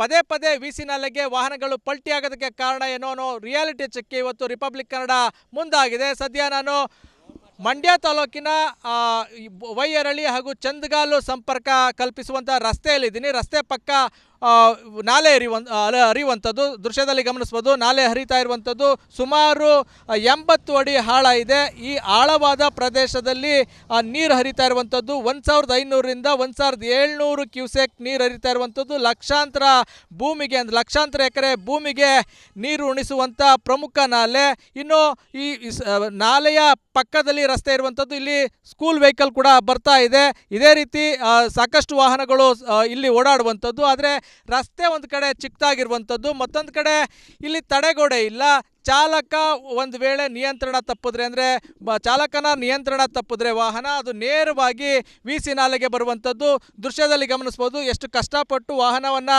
ಪದೇ ಪದೇ ವಿಸಿ ನಾಲೆಗೆ ವಾಹನಗಳು ಪಲ್ಟಿಯಾಗೋದಕ್ಕೆ ಕಾರಣ ಏನೋ ಅನ್ನೋ ರಿಯಾಲಿಟಿ ಚೆಕ್ಗೆ ಇವತ್ತು ರಿಪಬ್ಲಿಕ್ ಕನ್ನಡ ಮುಂದಾಗಿದೆ. ಸದ್ಯ ನಾನು ಮಂಡ್ಯ ತಾಲೂಕಿನ ವೈಯರಳ್ಳಿ ಹಾಗೂ ಚಂದಗಾಲು ಸಂಪರ್ಕ ಕಲ್ಪಿಸುವಂಥ ರಸ್ತೆಯಲ್ಲಿದ್ದೀನಿ. ರಸ್ತೆ ಪಕ್ಕ ನಾಲೆ ಹರಿಯುವಂಥದ್ದು ದೃಶ್ಯದಲ್ಲಿ ಗಮನಿಸ್ಬೋದು. ನಾಲೆ ಹರಿತಾ ಇರುವಂಥದ್ದು ಸುಮಾರು 80 ಅಡಿ ಆಳ ಇದೆ. ಈ ಆಳವಾದ ಪ್ರದೇಶದಲ್ಲಿ ನೀರು ಹರಿತಾ ಇರುವಂಥದ್ದು 1500ರಿಂದ 1700 ಕ್ಯೂಸೆಕ್ ನೀರು ಹರಿತಾ ಇರುವಂಥದ್ದು. ಲಕ್ಷಾಂತರ ಭೂಮಿಗೆ ಲಕ್ಷಾಂತರ ಎಕರೆ ಭೂಮಿಗೆ ನೀರು ಉಣಿಸುವಂಥ ಪ್ರಮುಖ ನಾಲೆ. ಇನ್ನು ಈ ನಾಲೆಯ ಪಕ್ಕದಲ್ಲಿ ರಸ್ತೆ ಇರುವಂಥದ್ದು, ಇಲ್ಲಿ ಸ್ಕೂಲ್ ವೆಹಿಕಲ್ ಕೂಡ ಬರ್ತಾ ಇದೆ. ಇದೇ ರೀತಿ ಸಾಕಷ್ಟು ವಾಹನಗಳು ಇಲ್ಲಿ ಓಡಾಡುವಂಥದ್ದು. ಆದರೆ ರಸ್ತೆ ಒಂದು ಕಡೆ ಚಿಕ್ಕದಾಗಿರುವಂಥದ್ದು, ಮತ್ತೊಂದು ಕಡೆ ಇಲ್ಲಿ ತಡೆಗೋಡೆ ಇಲ್ಲ. ಚಾಲಕ ಒಂದು ವೇಳೆ ನಿಯಂತ್ರಣ ತಪ್ಪಿದ್ರೆ ಅಂದರೆ ಚಾಲಕನ ನಿಯಂತ್ರಣ ತಪ್ಪಿದ್ರೆ ವಾಹನ ಅದು ನೇರವಾಗಿ ವಿಸಿ ನಾಲೆಗೆ ಬರುವಂಥದ್ದು ದೃಶ್ಯದಲ್ಲಿ ಗಮನಿಸ್ಬೋದು. ಎಷ್ಟು ಕಷ್ಟಪಟ್ಟು ವಾಹನವನ್ನು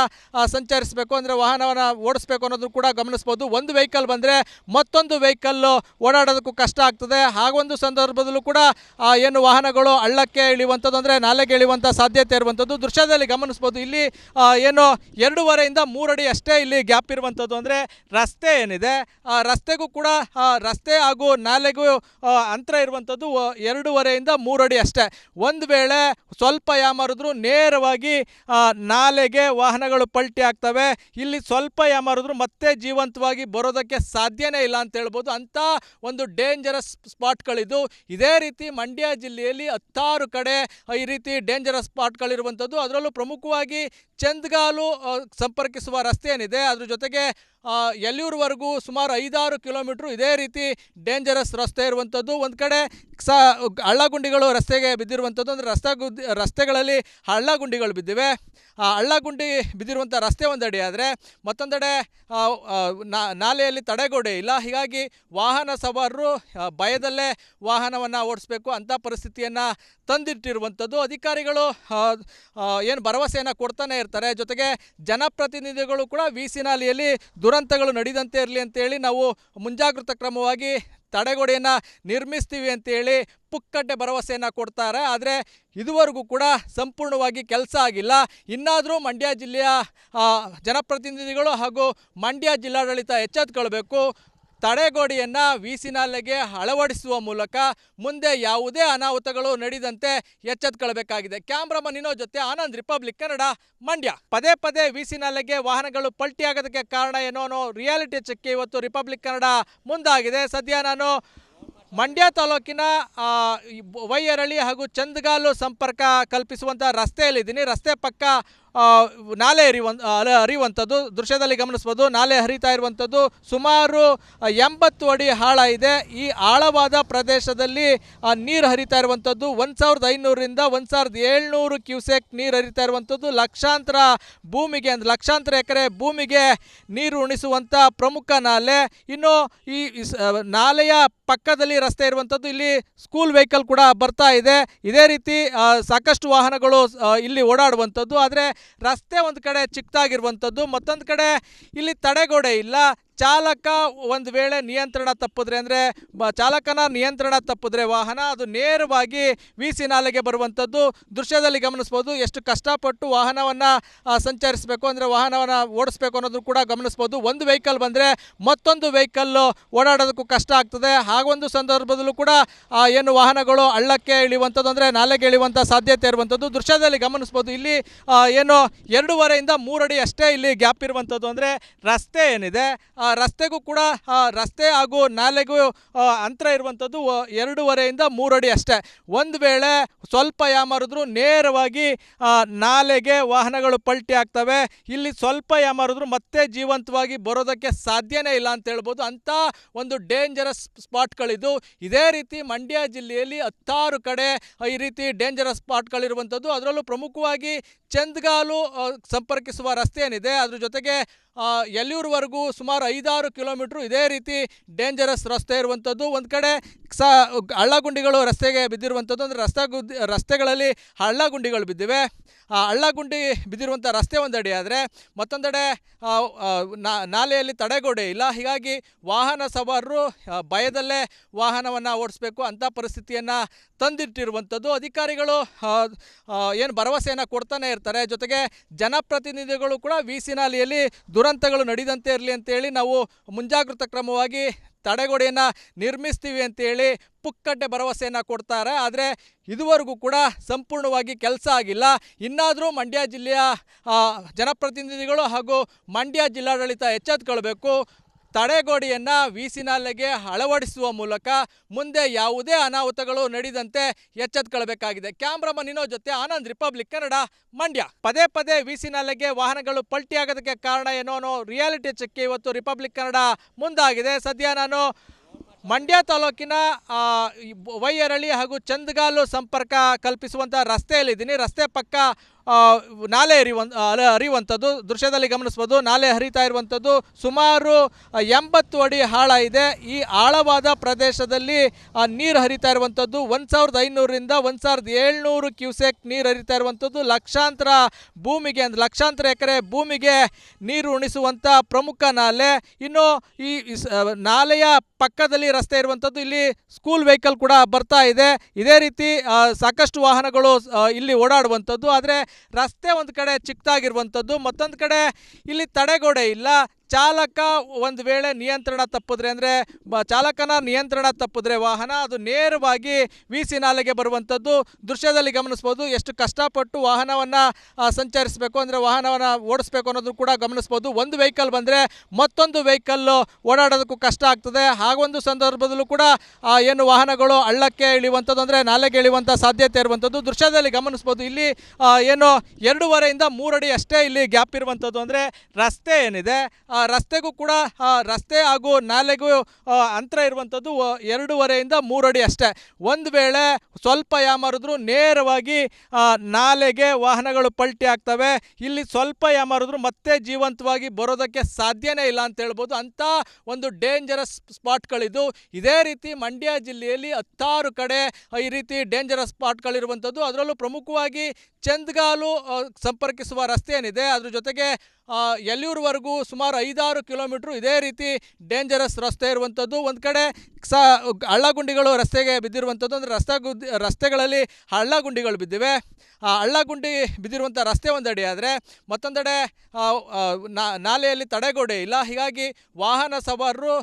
ಸಂಚರಿಸಬೇಕು ಅಂದರೆ ವಾಹನವನ್ನು ಓಡಿಸ್ಬೇಕು ಅನ್ನೋದು ಕೂಡ ಗಮನಿಸ್ಬೋದು. ಒಂದು ವೆಹಿಕಲ್ ಬಂದರೆ ಮತ್ತೊಂದು ವೆಹಿಕಲ್ಲು ಓಡಾಡೋದಕ್ಕೂ ಕಷ್ಟ ಆಗ್ತದೆ. ಹಾಗೊಂದು ಸಂದರ್ಭದಲ್ಲೂ ಕೂಡ ಏನು ವಾಹನಗಳು ಹಳ್ಳಕ್ಕೆ ಇಳಿಯುವಂಥದ್ದು ಅಂದರೆ ನಾಲೆಗೆ ಇಳಿಯುವಂಥ ಸಾಧ್ಯತೆ ಇರುವಂಥದ್ದು ದೃಶ್ಯದಲ್ಲಿ ಗಮನಿಸ್ಬೋದು. ಇಲ್ಲಿ ಏನು 2.5ರಿಂದ 3 ಅಡಿ ಅಷ್ಟೇ ಇಲ್ಲಿ ಗ್ಯಾಪ್ ಇರುವಂಥದ್ದು. ಅಂದರೆ ರಸ್ತೆ ಏನಿದೆ ರಸ್ತೆಗೂ ಕೂಡ ರಸ್ತೆ ಹಾಗೂ ನಾಲೆಗೂ ಅಂತರ ಇರುವಂಥದ್ದು 2.5ರಿಂದ 3 ಅಡಿ ಅಷ್ಟೇ. ಒಂದು ವೇಳೆ ಸ್ವಲ್ಪ ಯಾಮಾರಿದ್ರು ನೇರವಾಗಿ ನಾಲೆಗೆ ವಾಹನಗಳು ಪಲ್ಟಿ ಆಗ್ತವೆ. ಇಲ್ಲಿ ಸ್ವಲ್ಪ ಯಾಮಾರಿದ್ರು ಮತ್ತೆ ಜೀವಂತವಾಗಿ ಬರೋದಕ್ಕೆ ಸಾಧ್ಯನೇ ಇಲ್ಲ ಅಂತ ಹೇಳ್ಬೋದು. ಅಂಥ ಒಂದು ಡೇಂಜರಸ್ ಸ್ಪಾಟ್ಗಳಿದ್ದು. ಇದೇ ರೀತಿ ಮಂಡ್ಯ ಜಿಲ್ಲೆಯಲ್ಲಿ 10 ಕಡೆ ಈ ರೀತಿ ಡೇಂಜರಸ್ ಸ್ಪಾಟ್ಗಳಿರುವಂಥದ್ದು. ಅದರಲ್ಲೂ ಪ್ರಮುಖವಾಗಿ ಚಂದಗಾಲು ಸಂಪರ್ಕಿಸುವ ರಸ್ತೆ ಏನಿದೆ ಅದ್ರ ಜೊತೆಗೆ ಯಲ್ಲೂರುವರೆಗೂ ಸುಮಾರು 5-6 ಕಿಲೋಮೀಟ್ರು ಇದೇ ರೀತಿ ಡೇಂಜರಸ್ ರಸ್ತೆ ಇರುವಂಥದ್ದು. ಒಂದು ಕಡೆ ಹಳ್ಳಗುಂಡಿಗಳು ರಸ್ತೆಗೆ ಬಿದ್ದಿರುವಂಥದ್ದು. ಅಂದರೆ ರಸ್ತೆಗಳಲ್ಲಿ ಹಳ್ಳಗುಂಡಿಗಳು ಬಿದ್ದಿವೆ. ಹಳ್ಳಗುಂಡಿ ಬಿದ್ದಿರುವಂಥ ರಸ್ತೆ ಒಂದೆಡೆ ಆದರೆ ಮತ್ತೊಂದೆಡೆ ನಾಲೆಯಲ್ಲಿ ತಡೆಗೋಡೆ ಇಲ್ಲ. ಹೀಗಾಗಿ ವಾಹನ ಸವಾರರು ಭಯದಲ್ಲೇ ವಾಹನವನ್ನು ಓಡಿಸ್ಬೇಕು ಅಂಥ ಪರಿಸ್ಥಿತಿಯನ್ನು ತಂದಿಟ್ಟಿರುವಂಥದ್ದು. ಅಧಿಕಾರಿಗಳು ಏನು ಭರವಸೆಯನ್ನು ಕೊಡ್ತಾನೆ ಇರ್ತಾರೆ. ಜೊತೆಗೆ ಜನಪ್ರತಿನಿಧಿಗಳು ಕೂಡ ವಿಸಿ ನಾಲೆಯಲ್ಲಿ ದುರಂತಗಳು ನಡೆದಂತೆ ಇರಲಿ ಅಂತೇಳಿ ನಾವು ಮುಂಜಾಗ್ರತಾ ಕ್ರಮವಾಗಿ ತಡೆಗೋಡೆಯನ್ನು ನಿರ್ಮಿಸ್ತೀವಿ ಅಂತೇಳಿ ಪುಕ್ಕಟ್ಟೆ ಭರವಸೆಯನ್ನು ಕೊಡ್ತಾರೆ. ಆದರೆ ಇದುವರೆಗೂ ಕೂಡ ಸಂಪೂರ್ಣವಾಗಿ ಕೆಲಸ ಆಗಿಲ್ಲ. ಇನ್ನಾದರೂ ಮಂಡ್ಯ ಜಿಲ್ಲೆಯ ಜನಪ್ರತಿನಿಧಿಗಳು ಹಾಗೂ ಮಂಡ್ಯ ಜಿಲ್ಲಾಡಳಿತ ಎಚ್ಚೆತ್ತುಕೊಳ್ಬೇಕು. ತಡೆಗೋಡೆಯನ್ನು ವಿಸಿ ನಾಲೆಗೆ ಅಳವಡಿಸುವ ಮೂಲಕ ಮುಂದೆ ಯಾವುದೇ ಅನಾಹುತಗಳು ನಡೆದಂತೆ ಎಚ್ಚೆತ್ತುಕೊಳ್ಬೇಕಾಗಿದೆ. ಕ್ಯಾಮ್ರಾಮನ್ ವಿನೋದ್ ಜೊತೆ ಆನಂದ್, ರಿಪಬ್ಲಿಕ್ ಕನ್ನಡ, ಮಂಡ್ಯ. ಪದೇ ಪದೇ ವಿಸಿ ನಾಲೆಗೆ ವಾಹನಗಳು ಪಲ್ಟಿಯಾಗೋದಕ್ಕೆ ಕಾರಣ ಏನೋ ಅನ್ನೋ ರಿಯಾಲಿಟಿ ಚೆಕ್ಗೆ ಇವತ್ತು ರಿಪಬ್ಲಿಕ್ ಕನ್ನಡ ಮುಂದಾಗಿದೆ. ಸದ್ಯ ನಾನು ಮಂಡ್ಯ ತಾಲೂಕಿನ ವೈಯರಳ್ಳಿ ಹಾಗೂ ಚಂದಗಾಲು ಸಂಪರ್ಕ ಕಲ್ಪಿಸುವಂಥ ರಸ್ತೆಯಲ್ಲಿದ್ದೀನಿ. ರಸ್ತೆ ಪಕ್ಕ ನಾಲೆ ಹರಿಯುವಂಥದ್ದು ದೃಶ್ಯದಲ್ಲಿ ಗಮನಿಸ್ಬೋದು. ನಾಲೆ ಹರಿತಾ ಇರುವಂಥದ್ದು ಸುಮಾರು 80 ಅಡಿ ಆಳ ಇದೆ. ಈ ಆಳವಾದ ಪ್ರದೇಶದಲ್ಲಿ ನೀರು ಹರಿತಾ ಇರುವಂಥದ್ದು 1500ರಿಂದ 1700 ಕ್ಯೂಸೆಕ್ ನೀರು ಹರಿತಾ ಇರುವಂಥದ್ದು. ಲಕ್ಷಾಂತರ ಭೂಮಿಗೆ ಲಕ್ಷಾಂತರ ಎಕರೆ ಭೂಮಿಗೆ ನೀರು ಉಣಿಸುವಂಥ ಪ್ರಮುಖ ನಾಲೆ. ಇನ್ನು ಈ ನಾಲೆಯ ಪಕ್ಕದಲ್ಲಿ ರಸ್ತೆ ಇರುವಂಥದ್ದು, ಇಲ್ಲಿ ಸ್ಕೂಲ್ ವೆಹಿಕಲ್ ಕೂಡ ಬರ್ತಾ ಇದೆ. ಇದೇ ರೀತಿ ಸಾಕಷ್ಟು ವಾಹನಗಳು ಇಲ್ಲಿ ಓಡಾಡುವಂಥದ್ದು. ಆದರೆ ರಸ್ತೆ ಒಂದು ಕಡೆ ಚಿಕ್ಕದಾಗಿರುವಂಥದ್ದು, ಮತ್ತೊಂದು ಕಡೆ ಇಲ್ಲಿ ತಡೆಗೋಡೆ ಇಲ್ಲ. ಚಾಲಕ ಒಂದು ವೇಳೆ ನಿಯಂತ್ರಣ ತಪ್ಪಿದ್ರೆ ಅಂದರೆ ಚಾಲಕನ ನಿಯಂತ್ರಣ ತಪ್ಪಿದ್ರೆ ವಾಹನ ಅದು ನೇರವಾಗಿ ವಿಸಿ ನಾಲೆಗೆ ಬರುವಂಥದ್ದು ದೃಶ್ಯದಲ್ಲಿ ಗಮನಿಸ್ಬೋದು. ಎಷ್ಟು ಕಷ್ಟಪಟ್ಟು ವಾಹನವನ್ನು ಸಂಚರಿಸಬೇಕು ಅಂದರೆ ವಾಹನವನ್ನು ಓಡಿಸ್ಬೇಕು ಅನ್ನೋದು ಕೂಡ ಗಮನಿಸ್ಬೋದು. ಒಂದು ವೆಹಿಕಲ್ ಬಂದರೆ ಮತ್ತೊಂದು ವೆಹಿಕಲ್ಲು ಓಡಾಡೋದಕ್ಕೂ ಕಷ್ಟ ಆಗ್ತದೆ. ಹಾಗೊಂದು ಸಂದರ್ಭದಲ್ಲೂ ಕೂಡ ಏನು ವಾಹನಗಳು ಹಳ್ಳಕ್ಕೆ ಇಳಿಯುವಂಥದ್ದು ಅಂದರೆ ನಾಲೆಗೆ ಇಳಿಯುವಂಥ ಸಾಧ್ಯತೆ ಇರುವಂಥದ್ದು ದೃಶ್ಯದಲ್ಲಿ ಗಮನಿಸ್ಬೋದು. ಇಲ್ಲಿ ಏನು 2.5ರಿಂದ 3 ಅಡಿ ಅಷ್ಟೇ ಇಲ್ಲಿ ಗ್ಯಾಪ್ ಇರುವಂಥದ್ದು. ಅಂದರೆ ರಸ್ತೆ ಏನಿದೆ ರಸ್ತೆಗೂ ಕೂಡ ರಸ್ತೆ ಹಾಗೂ ನಾಲೆಗೂ ಅಂತರ ಇರುವಂಥದ್ದು 2.5ರಿಂದ 3 ಅಡಿ ಅಷ್ಟೇ. ಒಂದು ವೇಳೆ ಸ್ವಲ್ಪ ಯಾಮಾರಿದ್ರು ನೇರವಾಗಿ ನಾಲೆಗೆ ವಾಹನಗಳು ಪಲ್ಟಿ ಆಗ್ತವೆ. ಇಲ್ಲಿ ಸ್ವಲ್ಪ ಯಾಮಾರಿದ್ರು ಮತ್ತೆ ಜೀವಂತವಾಗಿ ಬರೋದಕ್ಕೆ ಸಾಧ್ಯನೇ ಇಲ್ಲ ಅಂತ ಹೇಳ್ಬೋದು. ಅಂಥ ಒಂದು ಡೇಂಜರಸ್ ಸ್ಪಾಟ್ಗಳಿದ್ದು. ಇದೇ ರೀತಿ ಮಂಡ್ಯ ಜಿಲ್ಲೆಯಲ್ಲಿ 10 ಕಡೆ ಈ ರೀತಿ ಡೇಂಜರಸ್ ಸ್ಪಾಟ್ಗಳಿರುವಂಥದ್ದು. ಅದರಲ್ಲೂ ಪ್ರಮುಖವಾಗಿ ಚಂದಗಾಲು ಸಂಪರ್ಕಿಸುವ ರಸ್ತೆ ಏನಿದೆ ಅದ್ರ ಜೊತೆಗೆ ಯಲ್ಲೂರುವರೆಗೂ ಸುಮಾರು 5-6 ಕಿಲೋಮೀಟ್ರು ಇದೇ ರೀತಿ ಡೇಂಜರಸ್ ರಸ್ತೆ ಇರುವಂಥದ್ದು. ಒಂದು ಕಡೆ ಹಳ್ಳಗುಂಡಿಗಳು ರಸ್ತೆಗೆ ಬಿದ್ದಿರುವಂಥದ್ದು, ಅಂದರೆ ರಸ್ತೆಗಳಲ್ಲಿ ಹಳ್ಳಗುಂಡಿಗಳು ಬಿದ್ದಿವೆ. ಆ ಹಳ್ಳಗುಂಡಿ ಬಿದ್ದಿರುವಂಥ ರಸ್ತೆ ಒಂದೆಡೆ ಆದರೆ ಮತ್ತೊಂದೆಡೆ ನಾಲೆಯಲ್ಲಿ ತಡೆಗೋಡೆ ಇಲ್ಲ. ಹೀಗಾಗಿ ವಾಹನ ಸವಾರರು ಭಯದಲ್ಲೇ ವಾಹನವನ್ನು ಓಡಿಸ್ಬೇಕು ಅಂಥ ಪರಿಸ್ಥಿತಿಯನ್ನು ತಂದಿಟ್ಟಿರುವಂಥದ್ದು. ಅಧಿಕಾರಿಗಳು ಏನು ಭರವಸೆಯನ್ನು ಕೊಡ್ತಾನೆ ಇರ್ತಾರೆ. ಜೊತೆಗೆ ಜನಪ್ರತಿನಿಧಿಗಳು ಕೂಡ ನಾಲೆಯಲ್ಲಿ ದುರಂತಗಳು ನಡೆದಂತೆ ಇರಲಿ ಅಂತೇಳಿ ನಾವು ಮುಂಜಾಗ್ರತಾ ಕ್ರಮವಾಗಿ ತಡೆಗೋಡೆಯನ್ನು ನಿರ್ಮಿಸ್ತೀವಿ ಅಂತೇಳಿ ಪುಕ್ಕಟ್ಟೆ ಭರವಸೆಯನ್ನು ಕೊಡ್ತಾರೆ. ಆದರೆ ಇದುವರೆಗೂ ಕೂಡ ಸಂಪೂರ್ಣವಾಗಿ ಕೆಲಸ ಆಗಿಲ್ಲ. ಇನ್ನಾದರೂ ಮಂಡ್ಯ ಜಿಲ್ಲೆಯ ಜನಪ್ರತಿನಿಧಿಗಳು ಹಾಗೂ ಮಂಡ್ಯ ಜಿಲ್ಲಾಡಳಿತ ಎಚ್ಚೆತ್ತುಕೊಳ್ಬೇಕು. ತಡೆಗೋಡೆಯನ್ನು ನಾಲೆಗೆ ಅಳವಡಿಸುವ ಮೂಲಕ ಮುಂದೆ ಯಾವುದೇ ಅನಾಹುತಗಳು ನಡೆದಂತೆ ಎಚ್ಚೆತ್ತುಕೊಳ್ಬೇಕಾಗಿದೆ. ಕ್ಯಾಮ್ರಾಮನ್ ವಿನೋದ್ ಜೊತೆ ಆನಂದ್, ರಿಪಬ್ಲಿಕ್ ಕನ್ನಡ, ಮಂಡ್ಯ. ಪದೇ ಪದೇ ನಾಲೆಗೆ ವಾಹನಗಳು ಪಲ್ಟಿಯಾಗೋದಕ್ಕೆ ಕಾರಣ ಏನೋ ಅನ್ನೋ ರಿಯಾಲಿಟಿ ಚೆಕ್ಗೆ ಇವತ್ತು ರಿಪಬ್ಲಿಕ್ ಕನ್ನಡ ಮುಂದಾಗಿದೆ. ಸದ್ಯ ನಾನು ಮಂಡ್ಯ ತಾಲೂಕಿನ ವೈಯರಳ್ಳಿ ಹಾಗೂ ಚಂದಗಾಲು ಸಂಪರ್ಕ ಕಲ್ಪಿಸುವಂಥ ರಸ್ತೆಯಲ್ಲಿದ್ದೀನಿ. ರಸ್ತೆ ಪಕ್ಕ ನಾಲೆ ಹರಿಯುವಂಥದ್ದು ದೃಶ್ಯದಲ್ಲಿ ಗಮನಿಸ್ಬೋದು. ನಾಲೆ ಹರಿತಾ ಇರುವಂಥದ್ದು ಸುಮಾರು 80 ಅಡಿ ಆಳ ಇದೆ. ಈ ಆಳವಾದ ಪ್ರದೇಶದಲ್ಲಿ ನೀರು ಹರಿತಾ ಇರುವಂಥದ್ದು 1500ರಿಂದ 1700 ಕ್ಯೂಸೆಕ್ ನೀರು ಹರಿತಾ ಇರುವಂಥದ್ದು. ಲಕ್ಷಾಂತರ ಭೂಮಿಗೆ, ಅಂದರೆ ಲಕ್ಷಾಂತರ ಎಕರೆ ಭೂಮಿಗೆ ನೀರು ಉಣಿಸುವಂಥ ಪ್ರಮುಖ ನಾಲೆ. ಇನ್ನು ಈ ನಾಲೆಯ ಪಕ್ಕದಲ್ಲಿ ರಸ್ತೆ ಇರುವಂಥದ್ದು, ಇಲ್ಲಿ ಸ್ಕೂಲ್ ವೆಹಿಕಲ್ ಕೂಡ ಬರ್ತಾ ಇದೆ. ಇದೇ ರೀತಿ ಸಾಕಷ್ಟು ವಾಹನಗಳು ಇಲ್ಲಿ ಓಡಾಡುವಂಥದ್ದು. ಆದರೆ ರಸ್ತೆ ಒಂದು ಕಡೆ ಚಿಕ್ಕದಾಗಿರುವಂಥದ್ದು, ಮತ್ತೊಂದು ಕಡೆ ಇಲ್ಲಿ ತಡೆಗೋಡೆ ಇಲ್ಲ. ಚಾಲಕ ಒಂದು ವೇಳೆ ನಿಯಂತ್ರಣ ತಪ್ಪಿದ್ರೆ, ಅಂದರೆ ಚಾಲಕನ ನಿಯಂತ್ರಣ ತಪ್ಪಿದ್ರೆ ವಾಹನ ಅದು ನೇರವಾಗಿ ನಾಲೆಗೆ ಬರುವಂಥದ್ದು ದೃಶ್ಯದಲ್ಲಿ ಗಮನಿಸ್ಬೋದು. ಎಷ್ಟು ಕಷ್ಟಪಟ್ಟು ವಾಹನವನ್ನು ಸಂಚರಿಸಬೇಕು, ಅಂದರೆ ವಾಹನವನ್ನು ಓಡಿಸ್ಬೇಕು ಅನ್ನೋದು ಕೂಡ ಗಮನಿಸ್ಬೋದು. ಒಂದು ವೆಹಿಕಲ್ ಬಂದರೆ ಮತ್ತೊಂದು ವೆಹಿಕಲ್ಲು ಓಡಾಡೋದಕ್ಕೂ ಕಷ್ಟ ಆಗ್ತದೆ. ಹಾಗೊಂದು ಸಂದರ್ಭದಲ್ಲೂ ಕೂಡ ಏನು ವಾಹನಗಳು ಹಳ್ಳಕ್ಕೆ ಇಳಿಯುವಂಥದ್ದು, ಅಂದರೆ ನಾಲೆಗೆ ಇಳಿಯುವಂಥ ಸಾಧ್ಯತೆ ಇರುವಂಥದ್ದು ದೃಶ್ಯದಲ್ಲಿ ಗಮನಿಸ್ಬೋದು. ಇಲ್ಲಿ ಏನು 2.5ರಿಂದ 3 ಅಡಿ ಅಷ್ಟೇ ಇಲ್ಲಿ ಗ್ಯಾಪ್ ಇರುವಂಥದ್ದು. ಅಂದರೆ ರಸ್ತೆ ಏನಿದೆ ರಸ್ತೆಗೂ ಕೂಡ ರಸ್ತೆ ಹಾಗೂ ನಾಲೆಗೂ ಅಂತರ ಇರುವಂಥದ್ದು 2.5ರಿಂದ 3 ಅಡಿ ಅಷ್ಟೇ. ಒಂದು ವೇಳೆ ಸ್ವಲ್ಪ ಯಾಮಾರಿದ್ರು ನೇರವಾಗಿ ನಾಲೆಗೆ ವಾಹನಗಳು ಪಲ್ಟಿ ಆಗ್ತವೆ. ಇಲ್ಲಿ ಸ್ವಲ್ಪ ಯಾಮಾರಿದ್ರು ಮತ್ತೆ ಜೀವಂತವಾಗಿ ಬರೋದಕ್ಕೆ ಸಾಧ್ಯನೇ ಇಲ್ಲ ಅಂತ ಹೇಳ್ಬೋದು. ಅಂಥ ಒಂದು ಡೇಂಜರಸ್ ಸ್ಪಾಟ್ಗಳಿದು. ಇದೇ ರೀತಿ ಮಂಡ್ಯ ಜಿಲ್ಲೆಯಲ್ಲಿ 10 ಕಡೆ ಈ ರೀತಿ ಡೇಂಜರಸ್ ಸ್ಪಾಟ್ಗಳಿರುವಂಥದ್ದು. ಅದರಲ್ಲೂ ಪ್ರಮುಖವಾಗಿ ಚಂದಗಾಲು ಸಂಪರ್ಕಿಸುವ ರಸ್ತೆ ಏನಿದೆ ಅದ್ರ ಜೊತೆಗೆ ಯಲ್ಲೂರುವರೆಗೂ ಸುಮಾರು 5-6 ಕಿಲೋಮೀಟ್ರು ಇದೇ ರೀತಿ ಡೇಂಜರಸ್ ರಸ್ತೆ ಇರುವಂಥದ್ದು. ಒಂದು ಕಡೆ ಹಳ್ಳಗುಂಡಿಗಳು ರಸ್ತೆಗೆ ಬಿದ್ದಿರುವಂಥದ್ದು, ಅಂದರೆ ರಸ್ತೆಗಳಲ್ಲಿ ಹಳ್ಳಗುಂಡಿಗಳು ಬಿದ್ದಿವೆ. ಆ ಹಳ್ಳಗುಂಡಿ ಬಿದ್ದಿರುವಂಥ ರಸ್ತೆ ಒಂದೆಡೆ ಆದರೆ ಮತ್ತೊಂದೆಡೆ ನಾಲೆಯಲ್ಲಿ ತಡೆಗೋಡೆ ಇಲ್ಲ. ಹೀಗಾಗಿ ವಾಹನ ಸವಾರರು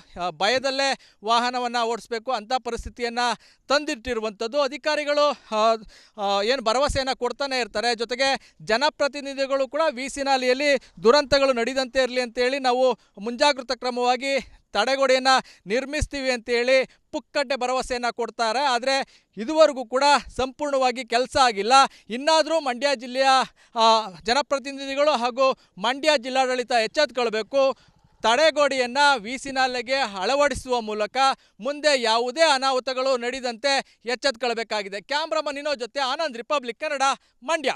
ಭಯದಲ್ಲೇ ವಾಹನವನ್ನು ಓಡಿಸ್ಬೇಕು ಅಂಥ ಪರಿಸ್ಥಿತಿಯನ್ನು ತಂದಿಟ್ಟಿರುವಂಥದ್ದು. ಅಧಿಕಾರಿಗಳು ಏನು ಭರವಸೆಯನ್ನು ಕೊಡ್ತಾನೆ ಇರ್ತಾರೆ. ಜೊತೆಗೆ ಜನಪ್ರತಿನಿಧಿಗಳು ಕೂಡ ನಾಲೆಯಲ್ಲಿ ದುರಂತಗಳು ನಡೆದಂತೆ ಇರಲಿ ಅಂತೇಳಿ ನಾವು ಮುಂಜಾಗ್ರತಾ ಕ್ರಮವಾಗಿ ತಡೆಗೋಡೆಯನ್ನು ನಿರ್ಮಿಸ್ತೀವಿ ಅಂತೇಳಿ ಪುಕ್ಕಟ್ಟೆ ಭರವಸೆಯನ್ನು ಕೊಡ್ತಾರೆ. ಆದರೆ ಇದುವರೆಗೂ ಕೂಡ ಸಂಪೂರ್ಣವಾಗಿ ಕೆಲಸ ಆಗಿಲ್ಲ. ಇನ್ನಾದರೂ ಮಂಡ್ಯ ಜಿಲ್ಲೆಯ ಜನಪ್ರತಿನಿಧಿಗಳು ಹಾಗೂ ಮಂಡ್ಯ ಜಿಲ್ಲಾಡಳಿತ ಎಚ್ಚೆತ್ತುಕೊಳ್ಬೇಕು. ತಡೆಗೋಡೆಯನ್ನು ನಾಲೆಗೆ ಅಳವಡಿಸುವ ಮೂಲಕ ಮುಂದೆ ಯಾವುದೇ ಅನಾಹುತಗಳು ನಡೆದಂತೆ ಎಚ್ಚೆತ್ತುಕೊಳ್ಬೇಕಾಗಿದೆ. ಕ್ಯಾಮ್ರಾಮನ್ ವಿನೋದ್ ಜೊತೆ ಆನಂದ್, ರಿಪಬ್ಲಿಕ್ ಕನ್ನಡ, ಮಂಡ್ಯ.